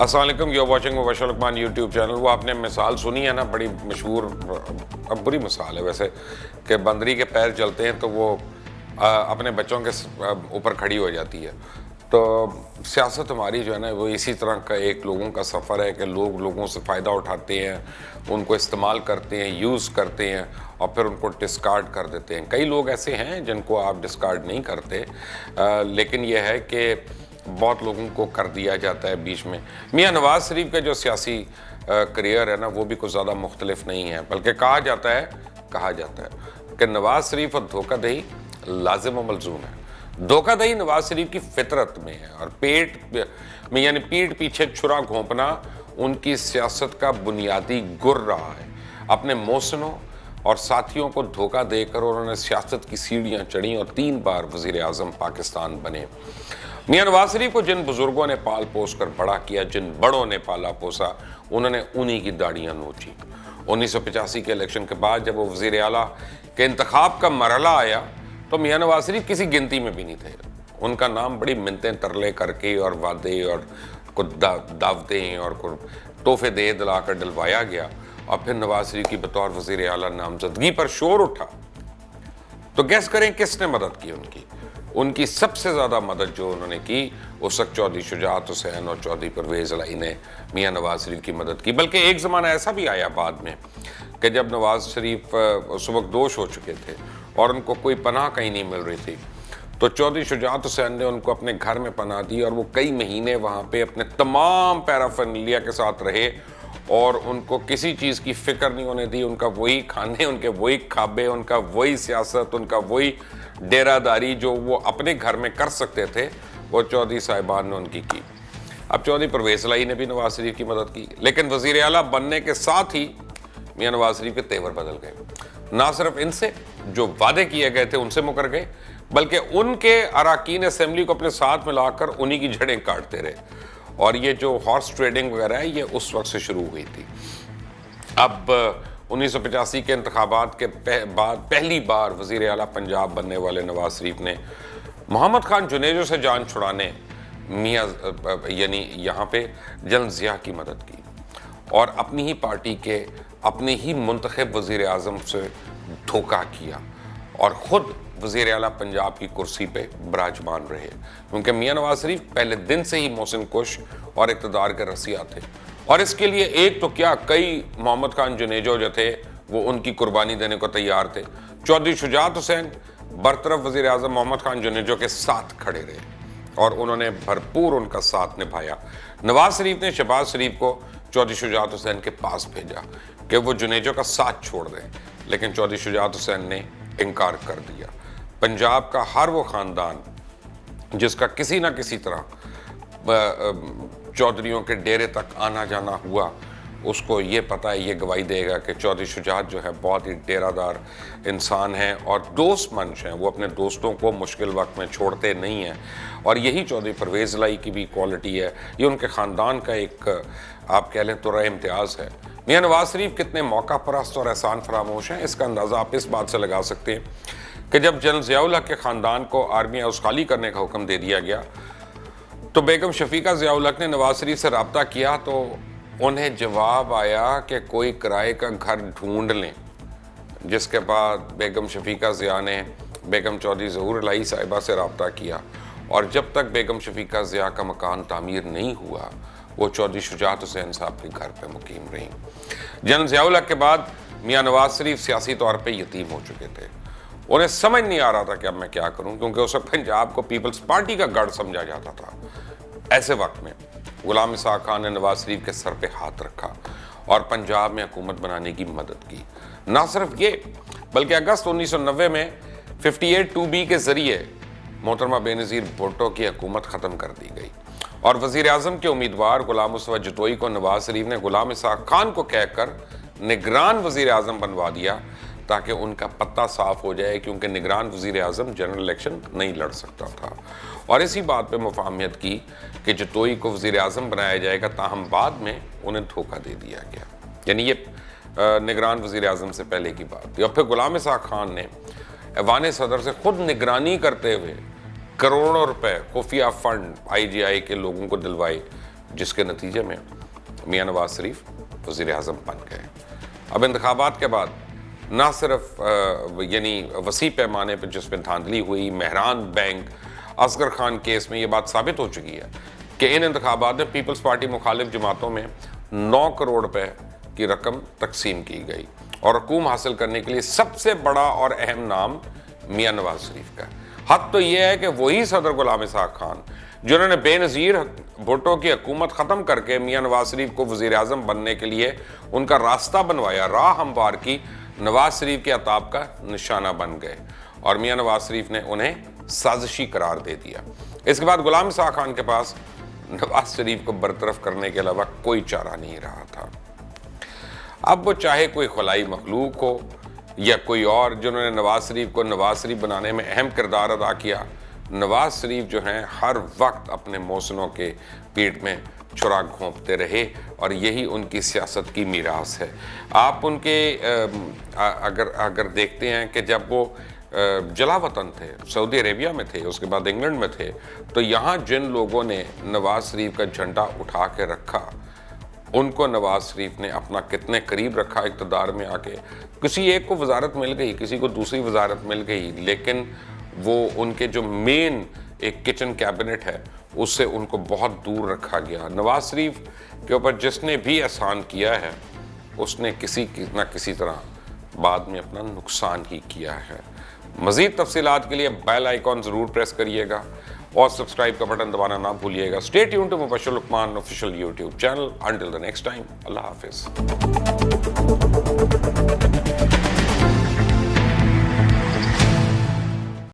السلام علیکم، you watching Mubashir Luqman YouTube channel. وہ آپ نے مثال سنی ہے نا، بڑی مشہور، اب بری مثال ہے ویسے، کہ بندری کے پیر چلتے ہیں تو وہ اپنے بچوں کے اوپر کھڑی ہو جاتی ہے۔ تو سیاست ہماری جو ہے نا وہ اسی طرح کا ایک لوگوں کا سفر ہے کہ لوگ لوگوں سے فائدہ اٹھاتے ہیں، ان کو استعمال کرتے ہیں، یوز کرتے ہیں اور پھر ان کو ڈسکارڈ کر دیتے ہیں۔ کئی لوگ ایسے ہیں جن کو آپ ڈسکارڈ نہیں کرتے، لیکن یہ ہے کہ بہت لوگوں کو کر دیا جاتا ہے بیچ میں۔ میاں نواز شریف کا جو سیاسی کریئر ہے نا وہ بھی کچھ زیادہ مختلف نہیں ہے، بلکہ کہا جاتا ہے کہ نواز شریف اور دھوکہ دہی لازم و ملزوم ہے۔ دھوکہ دہی نواز شریف کی فطرت میں ہے، اور پیٹ پیچھے چھرا گھونپنا ان کی سیاست کا بنیادی گر رہا ہے۔ اپنے محسنوں اور ساتھیوں کو دھوکہ دے کر انہوں نے سیاست کی سیڑھیاں چڑھیں اور 3 بار وزیر اعظم پاکستان بنے۔ میاں نواز شریف کو جن بزرگوں نے پال پوس کر بڑا کیا، جن بڑوں نے پالا پوسا، انہوں نے انہی کی داڑیاں نوچی۔ 1985 کے الیکشن کے بعد جب وہ وزیر اعلیٰ کے انتخاب کا مرحلہ آیا تو میاں نواز شریف کسی گنتی میں بھی نہیں تھے۔ ان کا نام بڑی منتیں ترلے کر کے اور وعدے اور دعوتیں اور تحفے دے دلا کر ڈلوایا گیا، اور پھر نواز شریف کی بطور وزیر اعلیٰ نامزدگی پر شور اٹھا۔ تو گیس کریں کس نے مدد کی ان کی سب سے زیادہ مدد جو انہوں نے کی، اس وقت چودھری شجاعت حسین اور چودھری پرویز الہی نے میاں نواز شریف کی مدد کی۔ بلکہ ایک زمانہ ایسا بھی آیا بعد میں کہ جب نواز شریف اس وقت دوش ہو چکے تھے اور ان کو کوئی پناہ کہیں نہیں مل رہی تھی، تو چودھری شجاعت حسین نے ان کو اپنے گھر میں پناہ دی، اور وہ کئی مہینے وہاں پہ اپنے تمام پیرافرنیلیا کے ساتھ رہے، اور ان کو کسی چیز کی فکر نہیں ہونے دی۔ ان کا وہی کھانے، ان کے وہی کعبے، ان کا وہی سیاست، ان کا وہی ڈیرہ داری جو وہ اپنے گھر میں کر سکتے تھے، وہ چودھری صاحبان نے ان کی کی۔ اب چودھری پرویز الہی نے بھی نواز شریف کی مدد کی، لیکن وزیر اعلیٰ بننے کے ساتھ ہی میاں نواز شریف کے تیور بدل گئے۔ نہ صرف ان سے جو وعدے کیے گئے تھے ان سے مکر گئے، بلکہ ان کے اراکین اسمبلی کو اپنے ساتھ ملا کر انہی کی جڑیں کاٹتے رہے۔ اور یہ جو ہارس ٹریڈنگ وغیرہ ہے یہ اس وقت سے شروع ہوئی تھی۔ اب 1985 کے انتخابات کے بعد پہلی بار وزیر اعلیٰ پنجاب بننے والے نواز شریف نے محمد خان جنیجو سے جان چھڑانے یہاں پہ جنرل ضیاء کی مدد کی، اور اپنی ہی پارٹی کے اپنے ہی منتخب وزیر اعظم سے دھوکہ کیا، اور خود وزیر اعلیٰ پنجاب کی کرسی پہ براجمان رہے، کیونکہ میاں نواز شریف پہلے دن سے ہی محسن کش اور اقتدار کے رسیا تھے، اور اس کے لیے ایک تو کیا کئی محمد خان جنیجو جو تھے وہ ان کی قربانی دینے کو تیار تھے۔ چودھری شجاعت حسین برطرف وزیر اعظم محمد خان جنیجو کے ساتھ کھڑے رہے، اور انہوں نے بھرپور ان کا ساتھ نبھایا۔ نواز شریف نے شہباز شریف کو چودھری شجاعت حسین کے پاس بھیجا کہ وہ جنیجو کا ساتھ چھوڑ دیں، لیکن چودھری شجاعت حسین نے انکار کر دیا۔ پنجاب کا ہر وہ خاندان جس کا کسی نہ کسی طرح چودھریوں کے ڈیرے تک آنا جانا ہوا، اس کو یہ پتہ ہے، یہ گواہی دے گا کہ چودھری شجاعت جو ہے بہت ہی ڈیرہ دار انسان ہیں اور دوست منش ہیں۔ وہ اپنے دوستوں کو مشکل وقت میں چھوڑتے نہیں ہیں، اور یہی چودھری پرویز الہی کی بھی کوالٹی ہے۔ یہ ان کے خاندان کا ایک آپ کہہ لیں تو امتیاز ہے۔ میاں نواز شریف کتنے موقع پرست اور احسان فراموش ہیں، اس کا اندازہ آپ اس بات سے لگا سکتے ہیں کہ جب جنرل ضیاء الحق کے خاندان کو آرمی ہاؤس خالی کرنے کا حکم دے دیا گیا تو بیگم شفیقہ ضیاء الحق نے نواز شریف سے رابطہ کیا، تو انہیں جواب آیا کہ کوئی کرائے کا گھر ڈھونڈ لیں، جس کے بعد بیگم شفیقہ ضیاء نے بیگم چودھری ظہور الہی صاحبہ سے رابطہ کیا، اور جب تک بیگم شفیقہ ضیاء کا مکان تعمیر نہیں ہوا وہ چودھری شجاعت حسین صاحب کے گھر پہ مقیم رہیں۔ جنرل ضیاء الحق کے بعد میاں نواز شریف سیاسی طور پہ یتیم ہو چکے تھے۔ انہیں سمجھ نہیں آ رہا تھا کہ اب میں کیا کروں، کیونکہ اس وقت پنجاب کو پیپلز پارٹی کا گڑھ سمجھا جاتا تھا۔ ایسے وقت میں غلام اسحاق خان نے نواز شریف کے سر پہ ہاتھ رکھا اور پنجاب میں حکومت بنانے کی مدد کی۔ نہ صرف یہ بلکہ اگست 1990 میں 58(2)B کے ذریعے محترمہ بےنظیر بھٹو کی حکومت ختم کر دی گئی، اور وزیر اعظم کے امیدوار غلام مصطفیٰ جتوئی کو نواز شریف نے غلام اسحاق خان کو کہہ کر نگران وزیر اعظم بنوا دیا تاکہ ان کا پتہ صاف ہو جائے، کیونکہ نگران وزیر اعظم جنرل الیکشن نہیں لڑ سکتا تھا، اور اسی بات پہ مفاہمت کی کہ جتوئی کو وزیر اعظم بنایا جائے گا، تاہم بعد میں انہیں دھوکہ دے دیا گیا۔ یعنی یہ نگران وزیر اعظم سے پہلے کی بات تھی۔ اور پھر غلام اسحاق خان نے ایوان صدر سے خود نگرانی کرتے ہوئے کروڑوں روپے خفیہ فنڈ IGI کے لوگوں کو دلوائے، جس کے نتیجے میں میاں نواز شریف وزیر اعظم بن گئے۔ اب انتخابات کے بعد نہ صرف یعنی وسیع پیمانے پر جس میں دھاندلی ہوئی، مہران بینک، اصغر خان کیس میں یہ بات ثابت ہو چکی ہے کہ ان انتخابات میں پیپلز پارٹی مخالف جماعتوں میں 9 کروڑ روپے کی رقم تقسیم کی گئی، اور حکومت حاصل کرنے کے لیے سب سے بڑا اور اہم نام میاں نواز شریف کا ہے۔ حق تو یہ ہے کہ وہی صدر غلام اسحاق خان جنہوں نے بے نظیر بھٹو کی حکومت ختم کر کے میاں نواز شریف کو وزیر اعظم بننے کے لیے ان کا راستہ بنوایا، راہ ہموار کی، نواز شریف کے عطاب کا نشانہ بن گئے، اور میاں نواز شریف نے انہیں سازشی قرار دے دیا۔ اس کے بعد غلام اسحاق خان کے پاس نواز شریف کو برطرف کرنے کے علاوہ کوئی چارہ نہیں رہا تھا۔ اب وہ چاہے کوئی خلائی مخلوق ہو یا کوئی اور، جنہوں نے نواز شریف کو نواز شریف بنانے میں اہم کردار ادا کیا، نواز شریف جو ہیں ہر وقت اپنے موسنوں کے پیٹ میں چھرا گھونپتے رہے، اور یہی ان کی سیاست کی میراث ہے۔ آپ ان کے اگر دیکھتے ہیں کہ جب وہ جلا وطن تھے، سعودی عربیہ میں تھے، اس کے بعد انگلینڈ میں تھے، تو یہاں جن لوگوں نے نواز شریف کا جھنڈا اٹھا کے رکھا، ان کو نواز شریف نے اپنا کتنے قریب رکھا اقتدار میں آ کے۔ کسی ایک کو وزارت مل گئی، کسی کو دوسری وزارت مل گئی، لیکن وہ ان کے جو مین ایک کچن کیبنٹ ہے اس سے ان کو بہت دور رکھا گیا۔ نواز شریف کے اوپر جس نے بھی احسان کیا ہے اس نے کسی نہ کسی طرح بعد میں اپنا نقصان ہی کیا ہے۔ مزید تفصیلات کے لیے بیل آئیکن ضرور پریس کریے گا اور سبسکرائب کا بٹن دبانا نہ بھولیے گا۔ Stay tuned to Mubasher Lucman official YouTube channel. Until the next time, اللہ حافظ۔